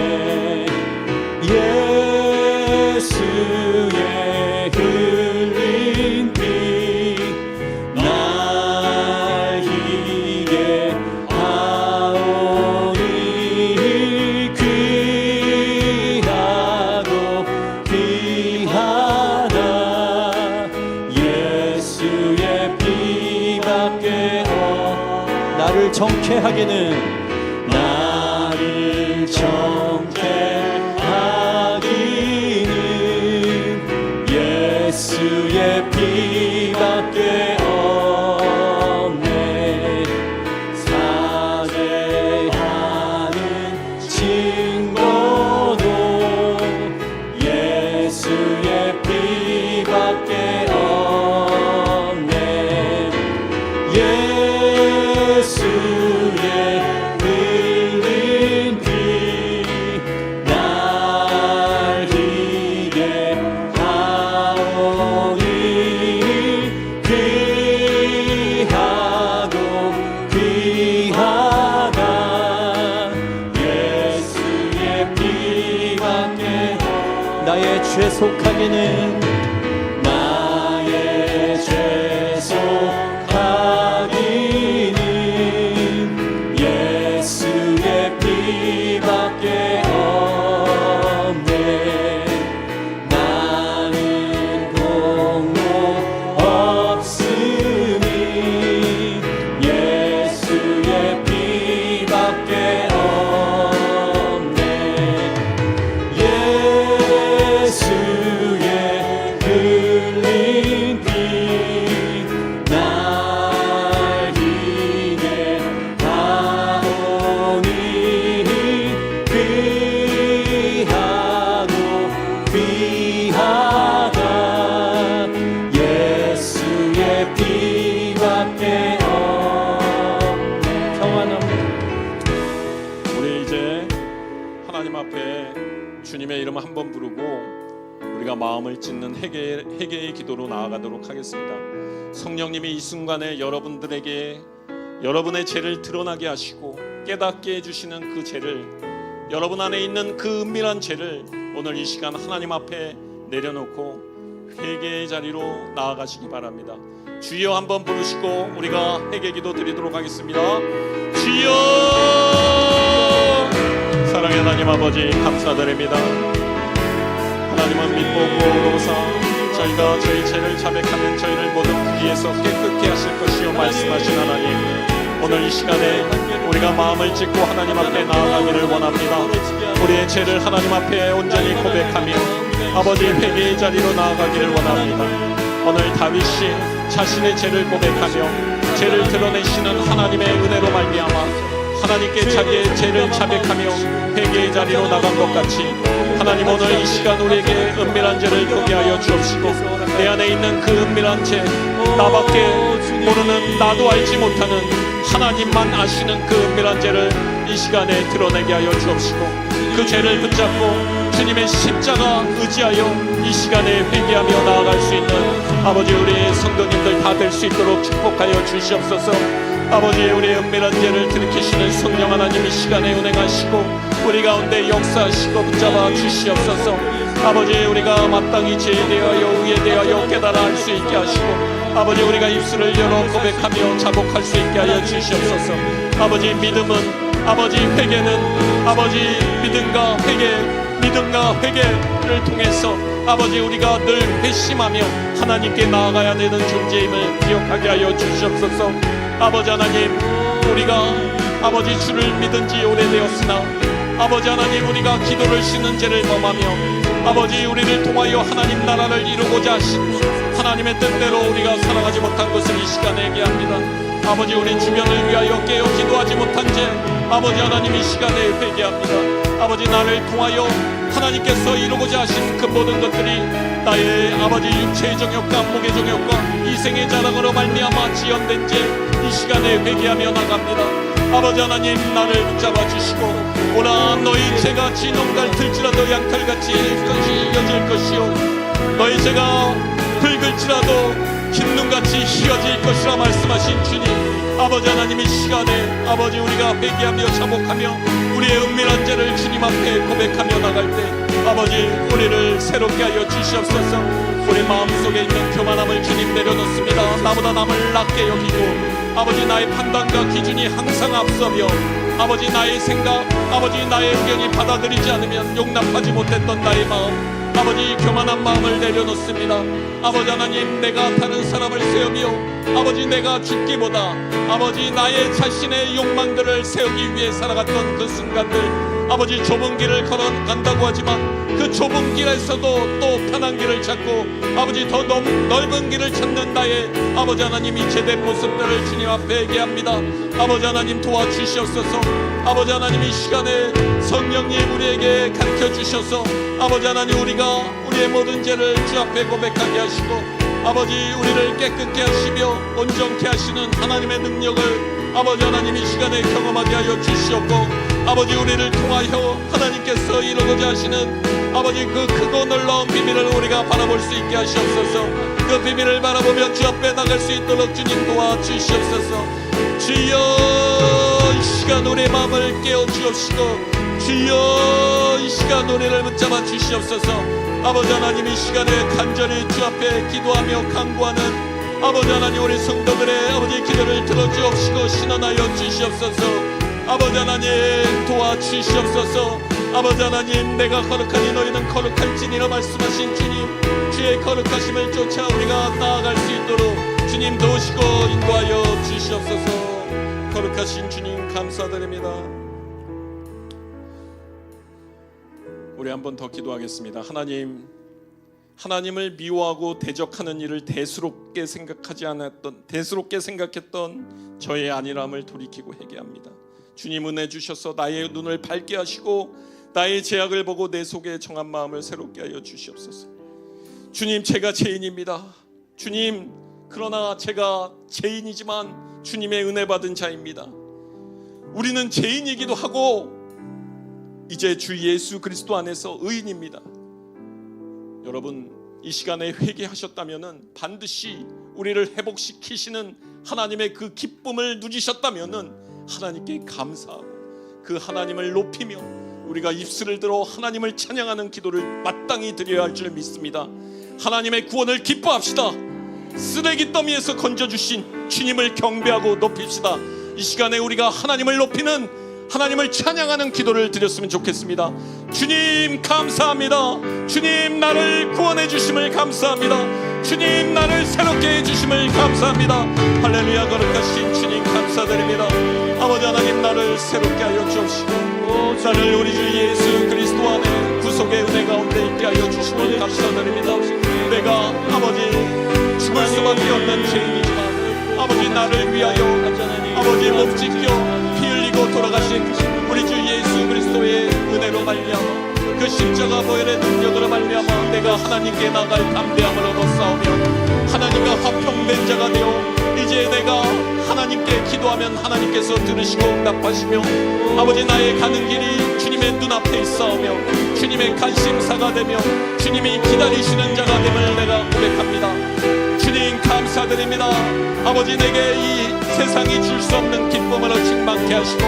예수의 흘린 피 날 희게 하오니, 귀하고 귀하다. 예수의 피밖에 나를 정케 하기는, 나를 정케 하기는 예수의 피밖에 없네. 사죄하는 증거도 예수의 피밖에 없네. 예수의 흘린 피 날 희게 하오니, 귀하고 귀하다. 예수의 피밖에 나의 죄속하기는, 나의 죄속하기는 예수의 피밖에 없네. 나는 공로 없으니 예수의 피밖에 없네. 예수의 예수의 피밖에 없네. 평안합니다. 우리 이제 하나님 앞에 주님의 이름 한번 부르고 우리가 마음을 찢는 회개의 기도로 나아가도록 하겠습니다. 성령님이 이 순간에 여러분들에게 여러분의 죄를 드러나게 하시고 깨닫게 해주시는 그 죄를, 여러분 안에 있는 그 은밀한 죄를 오늘 이 시간 하나님 앞에 내려놓고 회개의 자리로 나아가시기 바랍니다. 주여 한번 부르시고 우리가 회개기도 드리도록 하겠습니다. 주여! 사랑의 하나님 아버지 감사드립니다. 하나님은 믿보고로사 저희가 저희 죄를 자백하면 저희를 모든 불의에서 깨끗게 하실 것이요 말씀하신 하나님, 오늘 이 시간에 우리가 마음을 찢고 하나님 앞에 나아가기를 원합니다. 우리의 죄를 하나님 앞에 온전히 고백하며 아버지 회개의 자리로 나아가기를 원합니다. 오늘 다윗이 자신의 죄를 고백하며 죄를 드러내시는 하나님의 은혜로 말미암아 하나님께 자기의 죄를 자백하며 회개의 자리로 나간 것 같이 하나님 오늘 이 시간 우리에게 은밀한 죄를 보게 하여 주옵시고 내 안에 있는 그 은밀한 죄, 나밖에 모르는, 나도 알지 못하는 하나님만 아시는 그 은밀한 죄를 이 시간에 드러내게 하여 주옵시고 그 죄를 붙잡고 주님의 십자가 의지하여 이 시간에 회개하며 나아갈 수 있는 아버지 우리의 성도님들 다 될 수 있도록 축복하여 주시옵소서. 아버지 우리의 은밀한 죄를 들이키시는 성령 하나님 이 시간에 운행하시고 우리 가운데 역사하시고 붙잡아 주시옵소서. 아버지 우리가 마땅히 죄에 대하여 의에 대하여 깨달아 알 수 있게 하시고 아버지 우리가 입술을 열어 고백하며 자복할 수 있게 하여 주시옵소서. 아버지 믿음은, 아버지 회개는 아버지 믿음과 회개를 통해서 아버지 우리가 늘 회심하며 하나님께 나아가야 되는 존재임을 기억하게 하여 주시옵소서. 아버지 하나님, 우리가 아버지 주를 믿은 지 오래되었으나 아버지 하나님 우리가 기도를 씻는 죄를 범하며 아버지 우리를 통하여 하나님 나라를 이루고자 하신 하나님의 뜻대로 우리가 살아가지 못한 것을 이 시간에 얘기합니다. 아버지 우리 주변을 위하여 깨어 기도하지 못한 죄 아버지 하나님 이 시간에 회개합니다. 아버지 나를 통하여 하나님께서 이루고자 하신 그 모든 것들이 나의 아버지 육체의 정욕과 목의 정욕과 이생의 자랑으로 말미암아 지연된 죄 이 시간에 회개하며 나갑니다. 아버지 하나님 나를 붙잡아 주시고 오라 너희 죄가 진홍갈 들지라도 양털같이 이어질 것이요 너희 죄가 붉을지라도 흰 눈같이 희어질 것이라 말씀하신 주님, 아버지 하나님 이 시간에 아버지 우리가 회개하며 자복하며 우리의 은밀한 죄를 주님 앞에 고백하며 나갈 때 아버지 우리를 새롭게 하여 주시옵소서. 우리 마음속에 있는 교만함을 주님 내려놓습니다. 나보다 남을 낮게 여기고 아버지 나의 판단과 기준이 항상 앞서며 아버지 나의 생각, 아버지 나의 의견이 받아들이지 않으면 용납하지 못했던 나의 마음 아버지 교만한 마음을 내려놓습니다. 아버지 하나님 내가 다른 사람을 세우며 아버지 내가 죽기보다 아버지 나의 자신의 욕망들을 세우기 위해 살아갔던 그 순간들 아버지 좁은 길을 걸어간다고 하지만 그 좁은 길에서도 또 편한 길을 찾고 아버지 더 넓은 길을 찾는 나의 아버지 하나님 이 제된 모습들을 주님 앞에 얘기합니다. 아버지 하나님 도와주시옵소서. 아버지 하나님 이 시간에 성령님 우리에게 가르쳐 주셔서 아버지 하나님 우리가 우리의 모든 죄를 주 앞에 고백하게 하시고 아버지 우리를 깨끗게 하시며 온전케 하시는 하나님의 능력을 아버지 하나님 이 시간에 경험하게 하여 주시옵고 아버지 우리를 통하여 하나님께서 이루고자 하시는 아버지 그 크고 놀라운 비밀을 우리가 바라볼 수 있게 하시옵소서. 그 비밀을 바라보며 주 앞에 나갈 수 있도록 주님 도와주시옵소서. 주여 이 시간 우리의 마음을 깨워주옵시고 주여 이 시간 우리를 붙잡아 주시옵소서. 아버지 하나님 이 시간에 간절히 주 앞에 기도하며 간구하는 아버지 하나님 우리 성도들의 아버지 기도를 들어주옵시고 신원하여 주시옵소서. 아버지 하나님 도와주시옵소서. 아버지 하나님 내가 거룩하니 너희는 거룩할지니라 말씀하신 주님, 주의 거룩하심을 쫓아 우리가 나아갈 수 있도록 주님 도우시고 인도하여 주시옵소서. 거룩하신 주님 감사드립니다. 우리 한 번 더 기도하겠습니다. 하나님, 하나님을 미워하고 대적하는 일을 대수롭게 생각했던 저의 안일함을 돌이키고 회개합니다. 주님 은혜 주셔서 나의 눈을 밝게 하시고 나의 죄악을 보고 내 속에 정한 마음을 새롭게 하여 주시옵소서. 주님 제가 죄인입니다. 주님 그러나 제가 죄인이지만 주님의 은혜 받은 자입니다. 우리는 죄인이기도 하고 이제 주 예수 그리스도 안에서 의인입니다. 여러분, 이 시간에 회개하셨다면 반드시 우리를 회복시키시는 하나님의 그 기쁨을 누리셨다면 하나님께 감사하고 그 하나님을 높이며 우리가 입술을 들어 하나님을 찬양하는 기도를 마땅히 드려야 할 줄 믿습니다. 하나님의 구원을 기뻐합시다. 쓰레기 더미에서 건져주신 주님을 경배하고 높입시다. 이 시간에 우리가 하나님을 높이는, 하나님을 찬양하는 기도를 드렸으면 좋겠습니다. 주님 감사합니다. 주님 나를 구원해 주심을 감사합니다. 주님 나를 새롭게 해 주심을 감사합니다. 할렐루야. 거룩하신 주님 감사드립니다. 아버지 하나님, 나를 새롭게 하여 주옵시고 나를 우리 주 예수 그리스도 안에 구속의 은혜 가운데 있게 하여 주심을 감사드립니다. 내가 아버지 죽을 수밖에 없는 죄인이지만 아버지 나를 위하여 아버지 몸짓겨 피 흘리고 돌아가신 우리 주 예수 그리스도의 은혜로 말미암아 그 십자가 보혈의 능력으로 말미암아 내가 하나님께 나갈 담대함을 얻어 싸우며 하나님과 화평된 자가 되어 이제 내가 하나님께 기도하면 하나님께서 들으시고 응답하시며 아버지 나의 가는 길이 주님의 눈앞에 있사오며 주님의 관심사가 되며 주님이 기다리시는 자가 됨을 내가 고백합니다. 주님 감사드립니다. 아버지 내게 이 세상이 줄 수 없는 기쁨으로 충만케 하시고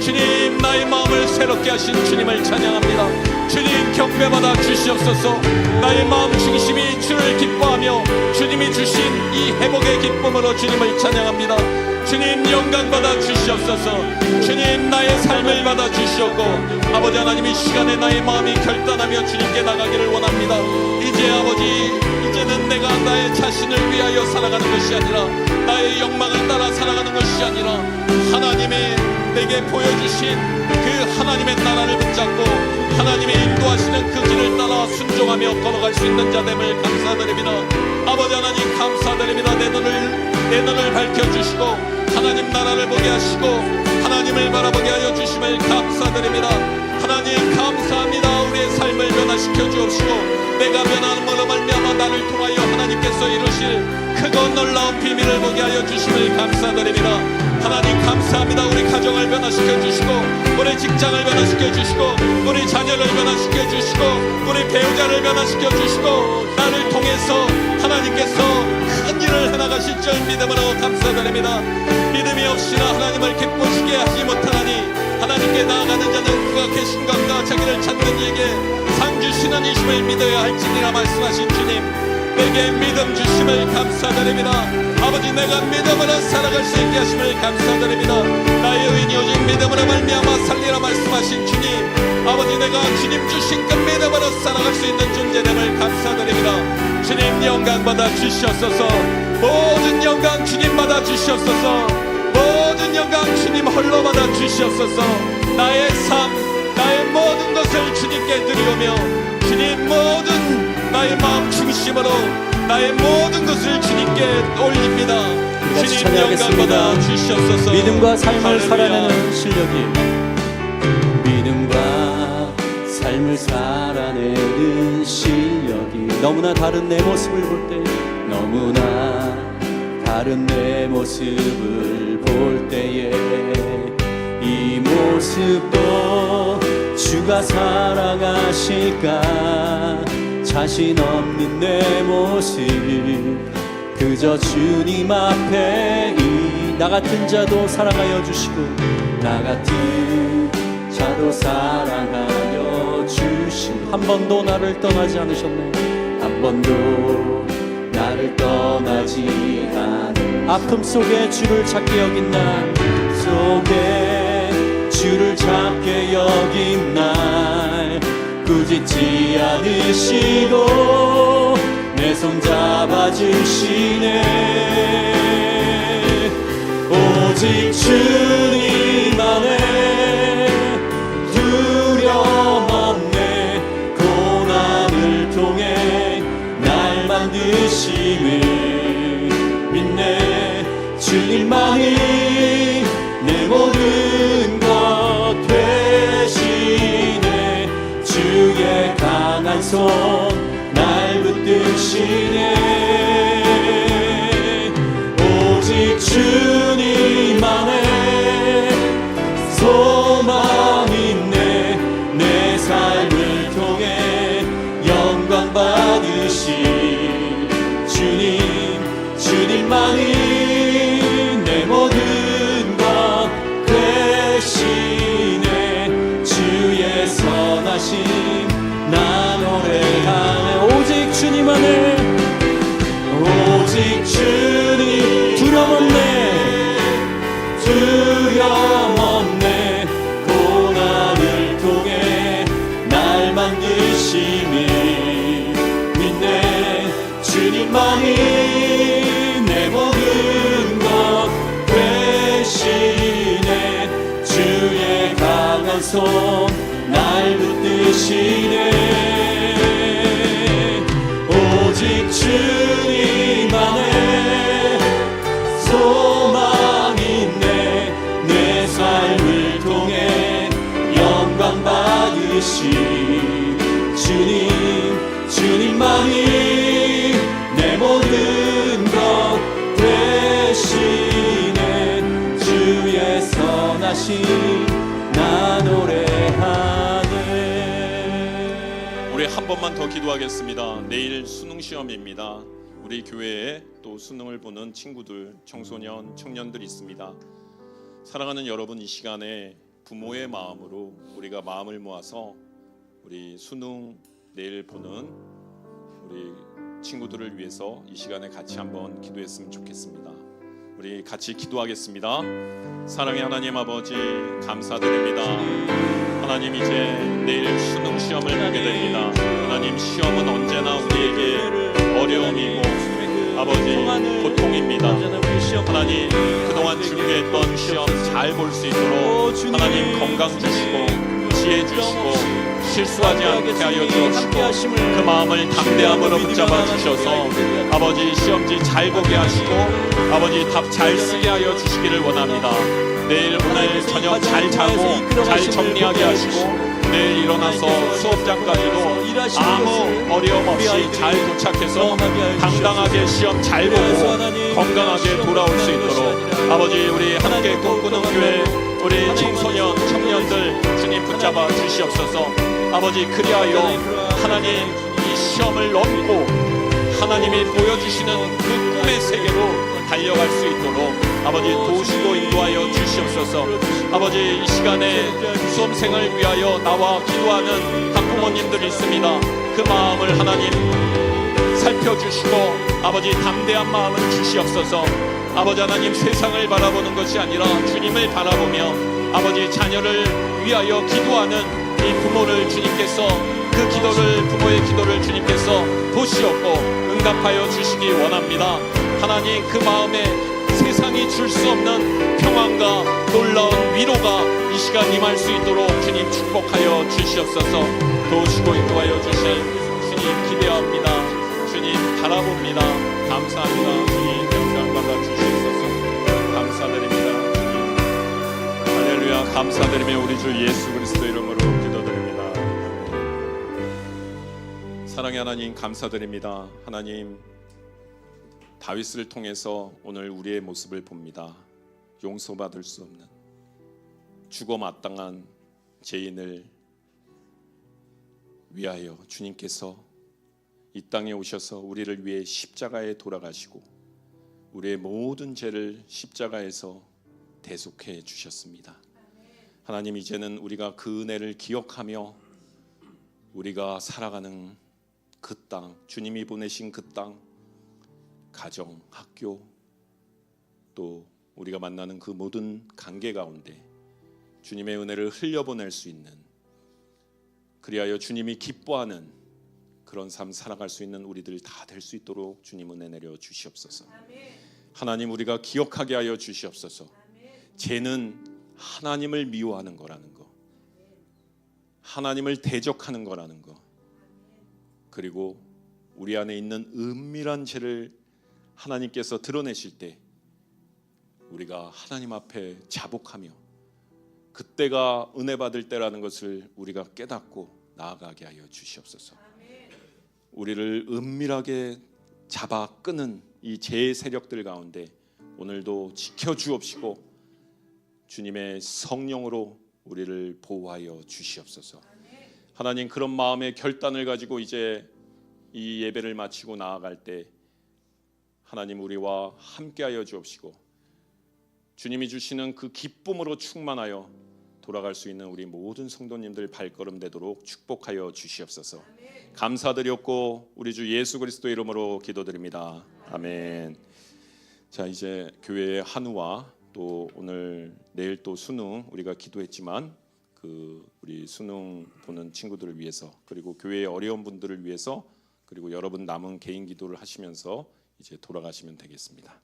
주님 나의 마음을 새롭게 하신 주님을 찬양합니다. 주님 경배받아 주시옵소서. 나의 마음 중심이 주를 기뻐하며 주님이 주신 이 회복의 기쁨으로 주님을 찬양합니다. 주님 영광받아 주시옵소서. 주님 나의 삶을 받아 주시옵고 아버지 하나님 이 시간에 나의 마음이 결단하며 주님께 나가기를 원합니다. 이제 아버지 이제는 내가 나의 자신을 위하여 살아가는 것이 아니라 나의 욕망을 따라 살아가는 것이 아니라 하나님의 내게 보여주신 그 하나님의 나라를 붙잡고 하나님의 인도하시는 그 길을 따라 순종하며 걸어갈 수 있는 자됨을 감사드립니다. 아버지 하나님 감사드립니다. 내 눈을 밝혀주시고 하나님 나라를 보게 하시고 하나님을 바라보게 하여 주심을 감사드립니다. 하나님 감사합니다. 우리의 삶을 변화시켜 주옵시고 내가 변함으로 말미암아 나를 통하여 하나님께서 이루실 크고 놀라운 비밀을 보게 하여 주심을 감사드립니다. 하나님 감사합니다. 우리 가정을 변화시켜 주시고 우리 직장을 변화시켜 주시고 우리 자녀를 변화시켜 주시고 우리 배우자를 변화시켜 주시고 나를 통해서 하나님께서 큰 일을 해나가실 줄 믿음으로 감사드립니다. 믿음이 없이나 하나님을 기쁘시게 하지 못하나니 하나님께 나아가는 자는 그가 계신 것과 자기를 찾는 이에게 상 주시는 이심을 믿어야 할지니라 말씀하신 주님, 내게 믿음 주심을 감사드립니다. 아버지 내가 믿음으로 살아갈 수 있게 하심을 감사드립니다. 나의 의인이 오직 믿음으로 말미암아 살리라 말씀하신 주님, 아버지 내가 주님 주신 그 믿음으로 살아갈 수 있는 존재됨을 감사드립니다. 주님 영광 받아 주시옵소서. 모든 영광 주님 받아 주시옵소서. 모든 영광 주님 홀로 받아 주시옵소서. 나의 삶 나의 모든 것을 주님께 드리오며 주님 모든 나의 마음 중심으로 나의 모든 것을 주님께 올립니다. 주님 영광 받아 주시옵소서. 믿음과 삶을 할렐루야. 살아내는 실력이 믿음과 삶을 살아내는 실력이 너무나 다른 내 모습을 볼 때 너무나 다른 내 모습을 볼 때에 이 모습도 주가 사랑하실까 자신 없는 내 모습 그저 주님 앞에 나 같은 자도 사랑하여 주시고 나 같은 자도 사랑하여 주시고 한 번도 나를 떠나지 않으셨네. 한 번도 나를 떠나지 않은 아픔 속에 주를 찾게 여긴 날 속에 주를 찾게 여긴 날 꾸짖지 않으시고 내 손 잡아주시네. 오직 주님 안에 두려움 없네. 고난을 통해 날 만드심을 믿네. 주님만이 내 모든 것 되시네. 주의 강한 손 날 붙드시네. 주님만이 내 모든 것 되시네. 주의 선하심 나 노래하네. 오직 주님만을, 오직 주님 두려움 없네, 두려움 없네. 고난을 통해 날 만드심이 믿네. 주님만이 내 모든 것 되시네. 주의 강한 손 날 붙드시네. 오직 주님만의 소망 있네. 내 삶을 통해 영광 받으시 주님, 주님만이 내 모든 것 되시네. 주의 선하심 나 노래하네. 우리 한 번만 더 기도하겠습니다. 내일 수능 시험입니다. 우리 교회에 또 수능을 보는 친구들, 청소년, 청년들이 있습니다. 사랑하는 여러분, 이 시간에 부모의 마음으로 우리가 마음을 모아서 우리 수능 내일 보는 우리 친구들을 위해서 이 시간에 같이 한번 기도했으면 좋겠습니다. 우리 같이 기도하겠습니다. 사랑의 하나님 아버지, 감사드립니다. 하나님, 이제 내일 수능 시험을 보게 됩니다. 하나님, 시험은 언제나 우리에게 어려움이고 아버지 고통입니다. 하나님, 그동안 준비했던 시험 잘 볼 수 있도록 하나님 건강 주시고 지혜 주시고 실수하지 않게 하여 주시고 그 마음을 담대함으로 붙잡아 주셔서 아버지 시험지 잘 보게 하시고 아버지 답 잘 쓰게 하여 주시기를 원합니다. 내일 오늘 저녁 잘 자고 잘 정리하게 하시고 내일 일어나서 수업장까지도 아무 어려움 없이 잘 도착해서 당당하게 시험 잘 보고 건강하게 돌아올 수 있도록 아버지 우리 함께 꿈꾸는 교회 우리 청소년 청년들 주님 붙잡아 주시옵소서. 아버지, 그리하여 하나님 이 시험을 넘고 하나님이 보여주시는 그 꿈의 세계로 달려갈 수 있도록 아버지 도우시고 인도하여 주시옵소서. 아버지, 이 시간에 수험생을 위하여 나와 기도하는 학부모님들이 있습니다. 그 마음을 하나님 살펴주시고 아버지 담대한 마음을 주시옵소서. 아버지 하나님, 세상을 바라보는 것이 아니라 주님을 바라보며 아버지 자녀를 위하여 기도하는 이 부모를 주님께서 그 기도를 부모의 기도를 주님께서 보시옵고 응답하여 주시기 원합니다. 하나님, 그 마음에 세상이 줄 수 없는 평안과 놀라운 위로가 이 시간 임할 수 있도록 주님 축복하여 주시옵소서. 도우시고 인도하여 주신 주님 기대합니다. 주님 바라봅니다. 감사합니다. 주님 영광 받아 주시옵소서. 감사드립니다. 주님 할렐루야. 감사드리며 우리 주 예수 그리스도 이름으로 기도드립니다. 사랑의 하나님, 감사드립니다. 하나님, 다윗을 통해서 오늘 우리의 모습을 봅니다. 용서받을 수 없는 죽어 마땅한 죄인을 위하여 주님께서 이 땅에 오셔서 우리를 위해 십자가에 돌아가시고 우리의 모든 죄를 십자가에서 대속해 주셨습니다. 하나님, 이제는 우리가 그 은혜를 기억하며 우리가 살아가는 그 땅, 주님이 보내신 그 땅, 가정, 학교, 또 우리가 만나는 그 모든 관계 가운데 주님의 은혜를 흘려보낼 수 있는, 그리하여 주님이 기뻐하는 그런 삶 살아갈 수 있는 우리들 다 될 수 있도록 주님 은혜 내려 주시옵소서. 하나님, 우리가 기억하게 하여 주시옵소서. 죄는 하나님을 미워하는 거라는 거, 하나님을 대적하는 거라는 거, 그리고 우리 안에 있는 은밀한 죄를 하나님께서 드러내실 때 우리가 하나님 앞에 자복하며 그때가 은혜 받을 때라는 것을 우리가 깨닫고 나아가게 하여 주시옵소서. 우리를 은밀하게 잡아 끄는 이 죄의 세력들 가운데 오늘도 지켜주옵시고 주님의 성령으로 우리를 보호하여 주시옵소서. 하나님, 그런 마음의 결단을 가지고 이제 이 예배를 마치고 나아갈 때 하나님 우리와 함께하여 주옵시고 주님이 주시는 그 기쁨으로 충만하여 돌아갈 수 있는 우리 모든 성도님들 발걸음 되도록 축복하여 주시옵소서. 감사드렸고 우리 주 예수 그리스도 이름으로 기도드립니다. 아멘. 자, 이제 교회의 한우와 또 오늘 내일 또 수능 우리가 기도했지만 그 우리 수능 보는 친구들을 위해서 그리고 교회의 어려운 분들을 위해서 그리고 여러분 남은 개인 기도를 하시면서 이제 돌아가시면 되겠습니다.